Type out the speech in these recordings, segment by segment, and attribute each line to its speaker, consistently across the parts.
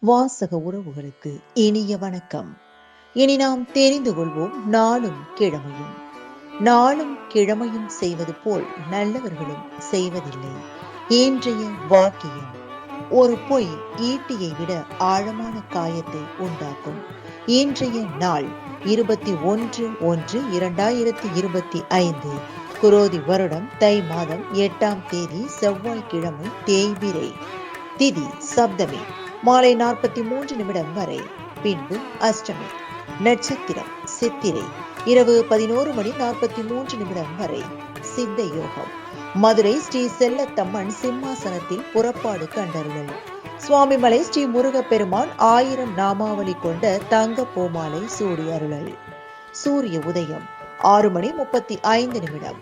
Speaker 1: வாசக உறவுகளுக்கு இனிய வணக்கம். இனி நாம் தெரிந்து கொள்வோம் நாளும் கிழமையும். நாளும் கிழமையும் செய்வது போல் நல்லவர்களும் செய்வதில்லை. இன்றைய வாக்கியம்: ஒரு பொய் ஈட்டியை விட ஆழமான காயத்தை உண்டாக்கும். இன்றைய நாள் 21/1/2025, குரோதி வருடம் தை மாதம் 8ஆம் தேதி செவ்வாய்க்கிழமை, தேய்பிறை, திதி சப்தமி, மாலை 43 வரை. பின்பு அஷ்டமி. நட்சத்திரம் சித்திரை, இரவு 11:43 வரை. சித்த யோகம். மதுரை ஸ்ரீ செல்லத்தம்மன் சிம்மாசனத்தில் புறப்பாடு கண்டருளல். சுவாமிமலை ஸ்ரீ முருகப்பெருமான் 1000 நாமாவளி கொண்ட தங்க பூமாலை சூடி அருளல். சூரிய உதயம் 6:35.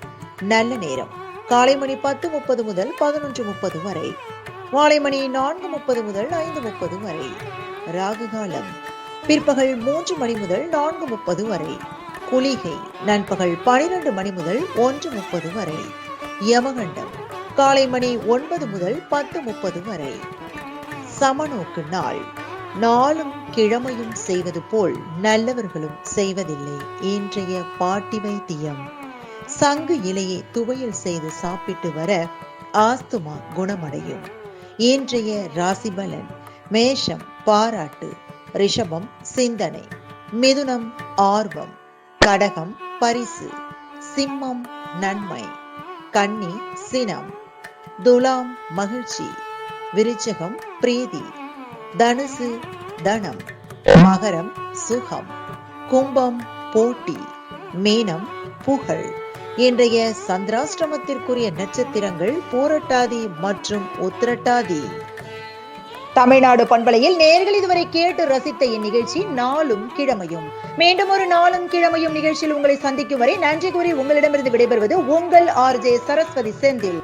Speaker 1: நல்ல நேரம் காலை மணி 10:30 முதல் 11:30 வரை. மாலை மணி 4:30 முதல் 5:30 வரை. ராகு காலம் பிற்பகல் 3 மணி முதல் 4:30 வரை. குளிகை நண்பகல் 12 மணி முதல் 1:30 வரை. யமகண்டம் காலை மணி 9 முதல் 10:30 வரை. சமநோக்கு நாள். நாளும் கிழமையும் செய்வது போல் நல்லவர்களும் செய்வதில்லை. இன்றைய பாட்டி வைத்தியம்: சங்கு இலையை துவையல் செய்து சாப்பிட்டு வர ஆஸ்துமா குணமடையும். இன்றைய ராசிபலன்: மேஷம் பாராட்டு, ரிஷபம் சிந்தனை, மிதுனம் ஆர்வம், கடகம் பரிசு, சிம்மம் நன்மை, கன்னி சினம், துலாம் மகிழ்ச்சி, விருச்சகம் பிரீதி, தனுசு தனம், மகரம் சுகம், கும்பம் போட்டி, மீனம் புகழ். இன்றைய சந்திராஷ்டிரமத்திற்குரிய நட்சத்திரங்கள் பூரட்டாதி மற்றும் உத்திரட்டாதி. தமிழ்நாடு பண்பலையில் நேயர்கள் இதுவரை கேட்டு ரசித்த இந்நிகழ்ச்சி நாளும் கிழமையும். மீண்டும் ஒரு நாளும் கிழமையும் நிகழ்ச்சியில் உங்களை சந்திக்கும் வரை நன்றி கூறி உங்களிடமிருந்து விடைபெறுவது உங்கள் RJ சரஸ்வதி செந்தில்.